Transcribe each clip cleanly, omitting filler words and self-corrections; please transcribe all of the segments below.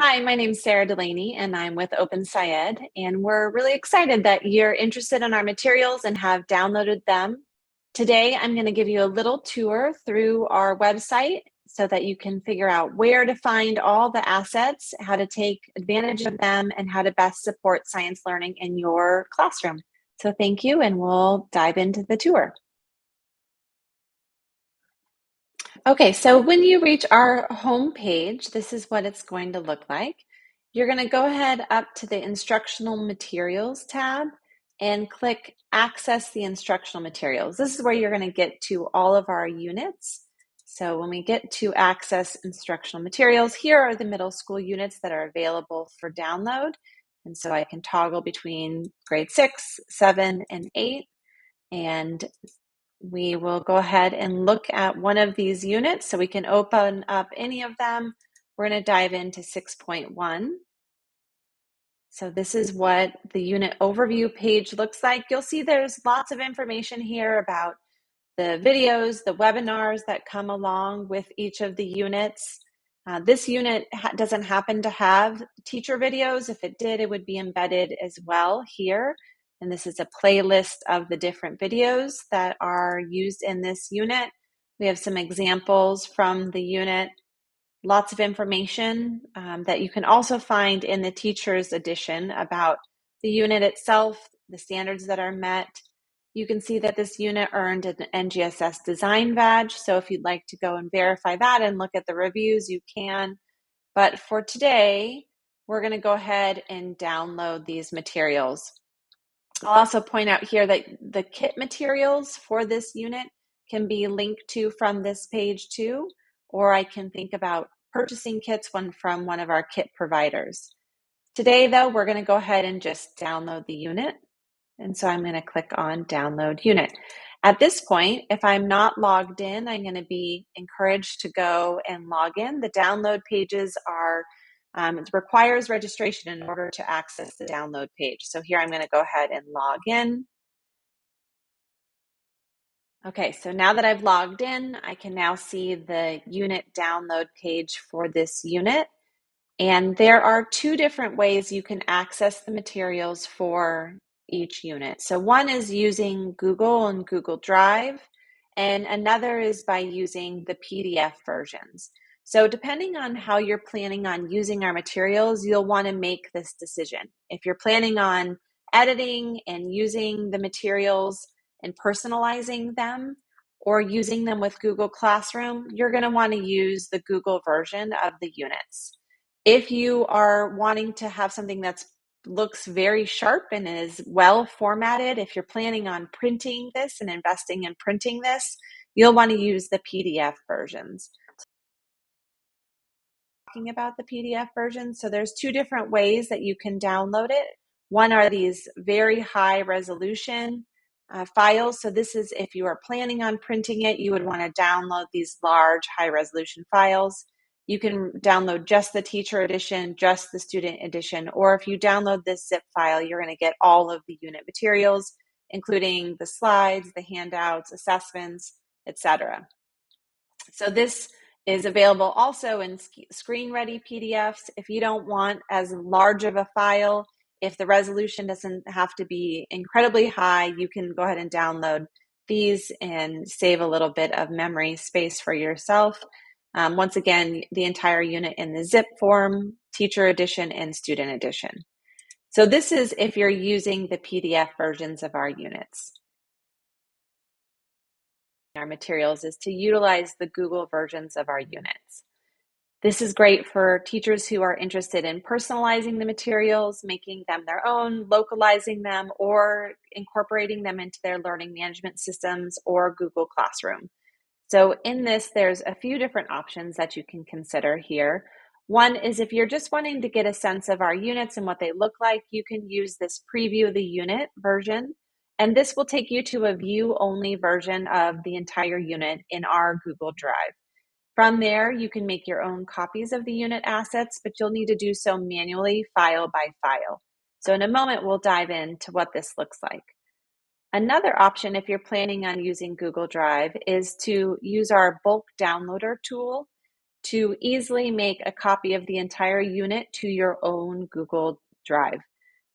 Hi, my name's Sarah Delaney, and I'm with OpenSciEd, and we're really excited that you're interested in our materials and have downloaded them. Today, I'm going to give you a little tour through our website so that you can figure out where to find all the assets, how to take advantage of them, and how to best support science learning in your classroom. So thank you, and we'll dive into the tour. Okay, so when you reach our home page, this is what it's going to look like. You're going to go ahead up to the Instructional Materials tab and click Access the Instructional Materials. This is where you're going to get to all of our units. So when we get to Access Instructional Materials, here are the middle school units that are available for download. And so I can toggle between grade 6, 7, and 8. And we will go ahead and look at one of these units so we can open up any of them. We're going to dive into 6.1. So this is what the unit overview page looks like. You'll see there's lots of information here about the videos, the webinars that come along with each of the units. This unit doesn't happen to have teacher videos. If it did, it would be embedded as well here. And this is a playlist of the different videos that are used in this unit. We have some examples from the unit, lots of information that you can also find in the teacher's edition about the unit itself, the standards that are met. You can see that this unit earned an NGSS design badge. So if you'd like to go and verify that and look at the reviews, you can. But for today, we're going to go ahead and download these materials. I'll also point out here that the kit materials for this unit can be linked to from this page too, or I can think about purchasing kits from one of our kit providers. Today, though, we're going to go ahead and just download the unit. And so I'm going to click on Download Unit. At this point, if I'm not logged in, I'm going to be encouraged to go and log in. The download pages are, it requires registration in order to access the download page. So here I'm going to go ahead and log in. Okay, so now that I've logged in, I can now see the unit download page for this unit. And there are two different ways you can access the materials for each unit. So one is using Google and Google Drive, and another is by using the PDF versions. So depending on how you're planning on using our materials, you'll want to make this decision. If you're planning on editing and using the materials and personalizing them, or using them with Google Classroom, you're going to want to use the Google version of the units. If you are wanting to have something that looks very sharp and is well formatted, if you're planning on printing this and investing in printing this, you'll want to use the PDF versions. Talking about the PDF version, so there's two different ways that you can download it. One are these very high resolution files. So this is if you are planning on printing it, you would want to download these large high resolution files. You can download just the teacher edition, just the student edition, or if you download this zip file, you're going to get all of the unit materials, including the slides, the handouts, assessments, etc. So this is available also in screen-ready PDFs. If you don't want as large of a file, if the resolution doesn't have to be incredibly high, you can go ahead and download these and save a little bit of memory space for yourself. Once again, the entire unit in the zip form, teacher edition, and student edition. So this is if you're using the PDF versions of our units. Our materials is to utilize the Google versions of our units. This is great for teachers who are interested in personalizing the materials, making them their own, localizing them, or incorporating them into their learning management systems or Google Classroom. So in this, there's a few different options that you can consider here. One is if you're just wanting to get a sense of our units and what they look like, you can use this preview the unit version. And this will take you to a view-only version of the entire unit in our Google Drive. From there, you can make your own copies of the unit assets, but you'll need to do so manually, file by file. So in a moment, we'll dive into what this looks like. Another option, if you're planning on using Google Drive, is to use our bulk downloader tool to easily make a copy of the entire unit to your own Google Drive.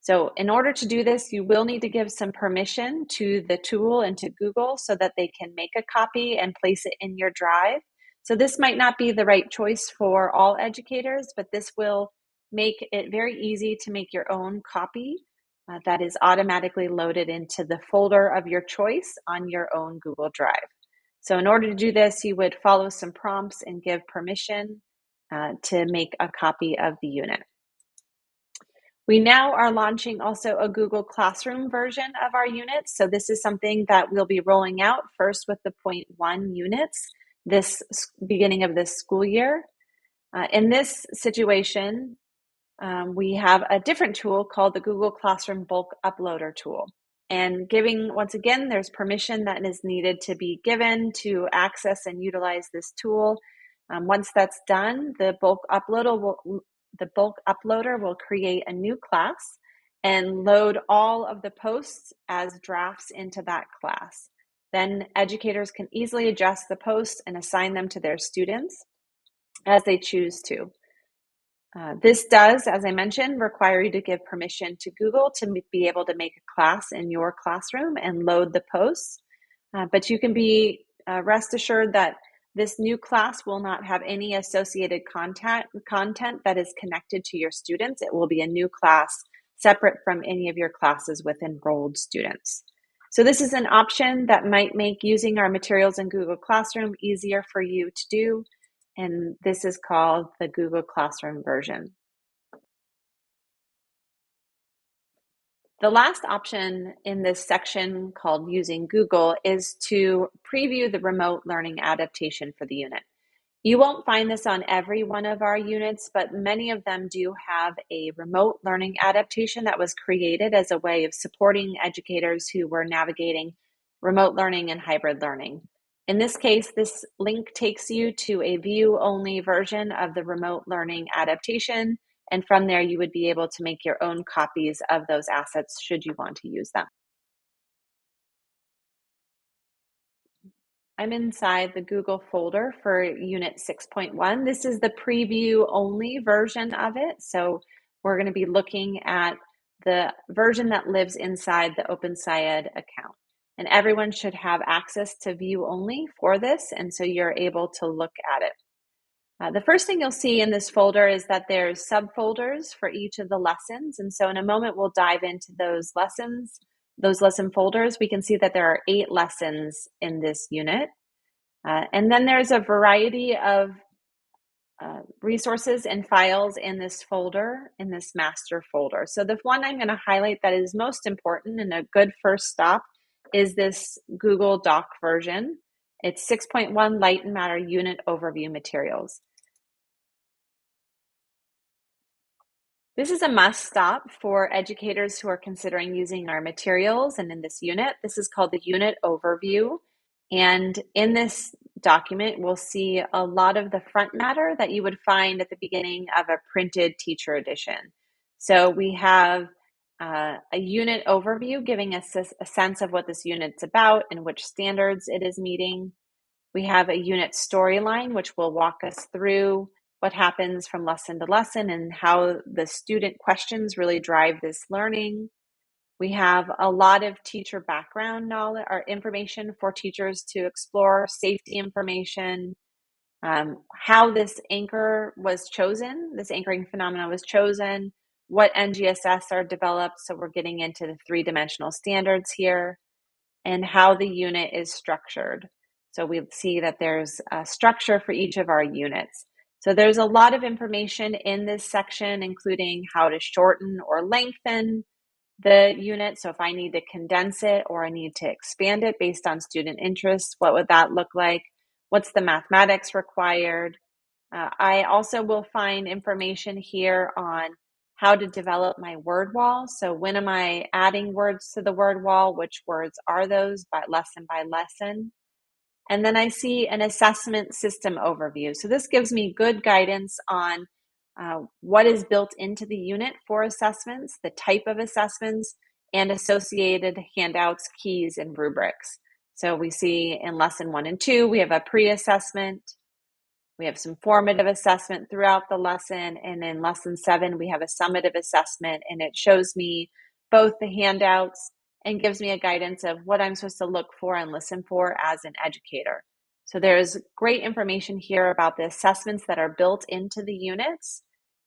So in order to do this, you will need to give some permission to the tool and to Google so that they can make a copy and place it in your drive. So this might not be the right choice for all educators, but this will make it very easy to make your own copy that is automatically loaded into the folder of your choice on your own Google Drive. So in order to do this, you would follow some prompts and give permission to make a copy of the unit. We now are launching also a Google Classroom version of our units. So this is something that we'll be rolling out first with the .1 units this beginning of this school year. In this situation, we have a different tool called the Google Classroom Bulk Uploader tool. And once again, there's permission that is needed to be given to access and utilize this tool. Once that's done, the bulk uploader will create a new class and load all of the posts as drafts into that class. Then educators can easily adjust the posts and assign them to their students as they choose to. This does, as I mentioned, require you to give permission to Google to be able to make a class in your classroom and load the posts. But you can be rest assured that this new class will not have any associated content that is connected to your students. It will be a new class separate from any of your classes with enrolled students. So this is an option that might make using our materials in Google Classroom easier for you to do. And this is called the Google Classroom version. The last option in this section called Using Google is to preview the remote learning adaptation for the unit. You won't find this on every one of our units, but many of them do have a remote learning adaptation that was created as a way of supporting educators who were navigating remote learning and hybrid learning. In this case, this link takes you to a view-only version of the remote learning adaptation, and from there you would be able to make your own copies of those assets should you want to use them. I'm inside the Google folder for Unit 6.1. This is the preview-only version of it, so we're going to be looking at the version that lives inside the OpenSciEd account. And everyone should have access to view only for this, and so you're able to look at it. The first thing you'll see in this folder is that there's subfolders for each of the lessons, and so in a moment we'll dive into those lesson folders. We can see that there are 8 lessons in this unit, and then there's a variety of resources and files in this folder, in this master folder. So the one I'm going to highlight that is most important and a good first stop is this Google Doc version. It's 6.1 Light and Matter Unit Overview Materials. This is a must stop for educators who are considering using our materials, and in this unit, this is called the Unit Overview. And in this document, we'll see a lot of the front matter that you would find at the beginning of a printed teacher edition. So we have a unit overview giving us a sense of what this unit's about and which standards it is meeting. We have a unit storyline, which will walk us through what happens from lesson to lesson and how the student questions really drive this learning. We have a lot of teacher background knowledge or information for teachers to explore, safety information, how this anchor was chosen, this anchoring phenomenon was chosen, what NGSS are developed, so we're getting into the 3-dimensional standards here, and how the unit is structured. So we see that there's a structure for each of our units. So there's a lot of information in this section, including how to shorten or lengthen the unit. So if I need to condense it or I need to expand it based on student interest, what would that look like? What's the mathematics required? I also will find information here on how to develop my word wall. So when am I adding words to the word wall? Which words are those by lesson? And then I see an assessment system overview. So this gives me good guidance on what is built into the unit for assessments, the type of assessments, and associated handouts, keys, and rubrics. So we see in lesson 1 and 2, we have a pre-assessment. We have some formative assessment throughout the lesson. And in lesson 7, we have a summative assessment, and it shows me both the handouts and gives me a guidance of what I'm supposed to look for and listen for as an educator. So there's great information here about the assessments that are built into the units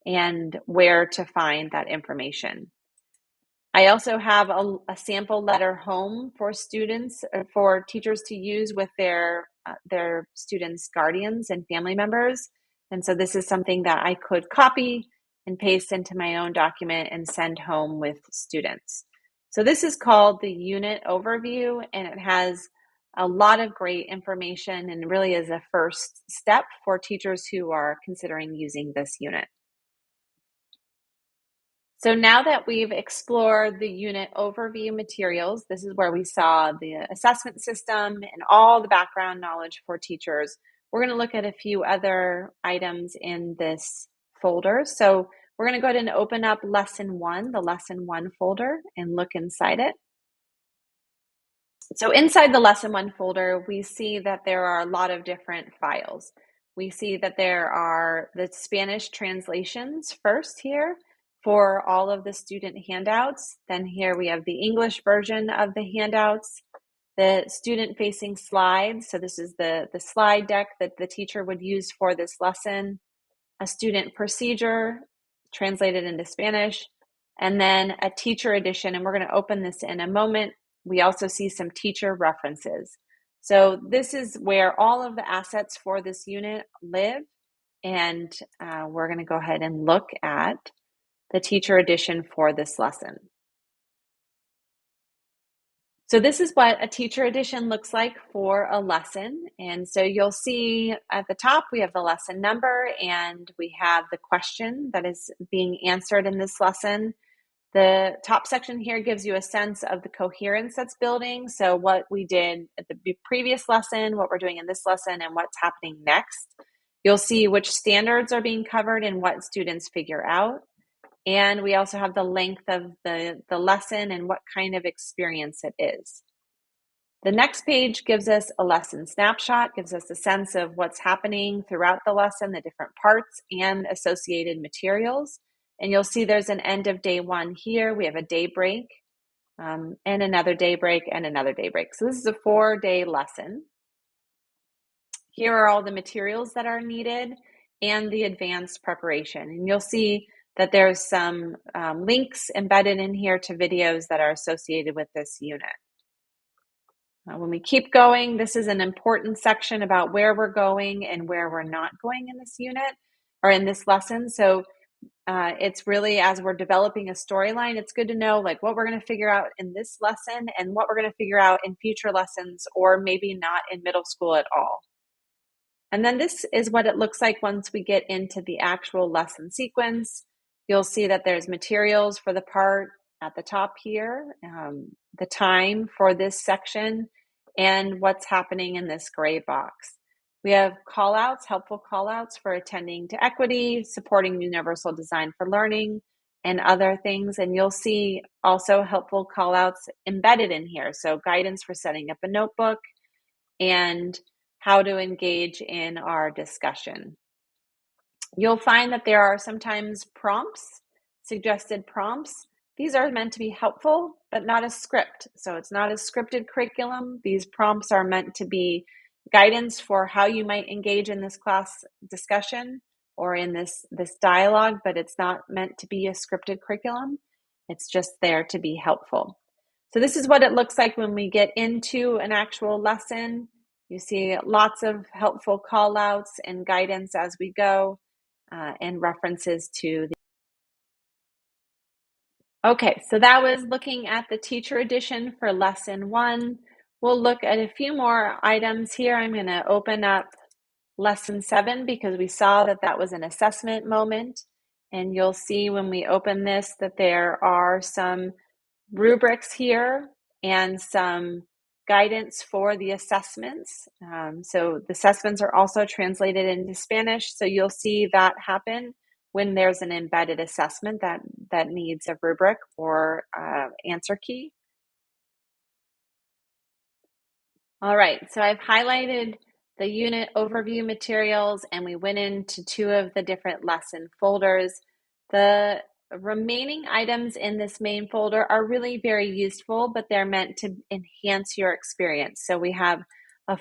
and where to find that information. I also have a sample letter home for students, for teachers to use with their students' guardians and family members. And so this is something that I could copy and paste into my own document and send home with students. So this is called the unit overview, and it has a lot of great information and really is a first step for teachers who are considering using this unit. So now that we've explored the unit overview materials, this is where we saw the assessment system and all the background knowledge for teachers. We're going to look at a few other items in this folder. So we're going to go ahead and open up lesson 1, the lesson 1 folder, and look inside it. So inside the lesson 1 folder, we see that there are a lot of different files. We see that there are the Spanish translations first here for all of the student handouts. Then here we have the English version of the handouts, the student-facing slides. So this is the slide deck that the teacher would use for this lesson, a student procedure translated into Spanish, and then a teacher edition. And we're going to open this in a moment. We also see some teacher references. So this is where all of the assets for this unit live. And we're going to go ahead and look at the teacher edition for this lesson. So this is what a teacher edition looks like for a lesson. And so you'll see at the top, we have the lesson number and we have the question that is being answered in this lesson. The top section here gives you a sense of the coherence that's building. So what we did at the previous lesson, what we're doing in this lesson, and what's happening next. You'll see which standards are being covered and what students figure out. And we also have the length of the lesson and what kind of experience it is. The next page gives us a lesson snapshot, gives us a sense of what's happening throughout the lesson, the different parts and associated materials. And you'll see there's an end of day 1 here. We have a day break and another day break and another day break. So this is a 4-day lesson. Here are all the materials that are needed and the advanced preparation. And you'll see that there's some links embedded in here to videos that are associated with this unit. When we keep going, this is an important section about where we're going and where we're not going in this unit or in this lesson. So it's really, as we're developing a storyline, it's good to know like what we're going to figure out in this lesson and what we're going to figure out in future lessons, or maybe not in middle school at all. And then this is what it looks like once we get into the actual lesson sequence. You'll see that there's materials for the part at the top here, the time for this section, and what's happening in this gray box. We have callouts, helpful callouts for attending to equity, supporting universal design for learning, and other things. And you'll see also helpful callouts embedded in here. So guidance for setting up a notebook and how to engage in our discussion. You'll find that there are sometimes prompts, suggested prompts. These are meant to be helpful, but not a script. So it's not a scripted curriculum. These prompts are meant to be guidance for how you might engage in this class discussion or in this dialogue, but it's not meant to be a scripted curriculum. It's just there to be helpful. So this is what it looks like when we get into an actual lesson. You see lots of helpful call outs and guidance as we go and references to the. Okay, so that was looking at the teacher edition for lesson 1. We'll look at a few more items here. I'm going to open up lesson 7 because we saw that that was an assessment moment. And you'll see when we open this that there are some rubrics here and some guidance for the assessments. So the assessments are also translated into Spanish. So you'll see that happen when there's an embedded assessment that needs a rubric or answer key. All right, so I've highlighted the unit overview materials, and we went into 2 of the different lesson folders. The remaining items in this main folder are really very useful, but they're meant to enhance your experience. So we have a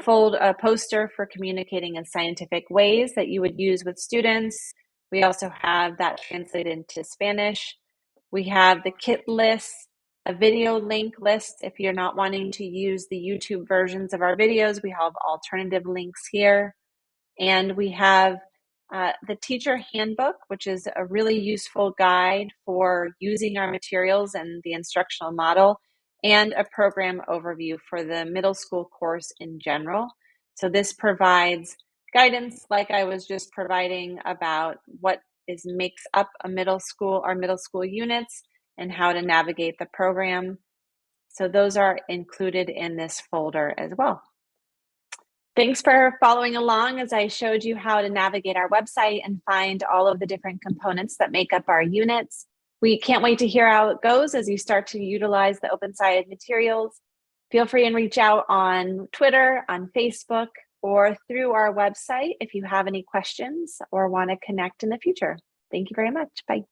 poster for communicating in scientific ways that you would use with students. We also have that translated into Spanish. We have the kit list, a video link list. If you're not wanting to use the YouTube versions of our videos, we have alternative links here. And we have the teacher handbook, which is a really useful guide for using our materials and the instructional model, and a program overview for the middle school course in general. So this provides guidance like I was just providing about what makes up a middle school units and how to navigate the program. So those are included in this folder as well. Thanks for following along as I showed you how to navigate our website and find all of the different components that make up our units. We can't wait to hear how it goes as you start to utilize the OpenSciEd materials. Feel free and reach out on Twitter, on Facebook, or through our website if you have any questions or want to connect in the future. Thank you very much. Bye.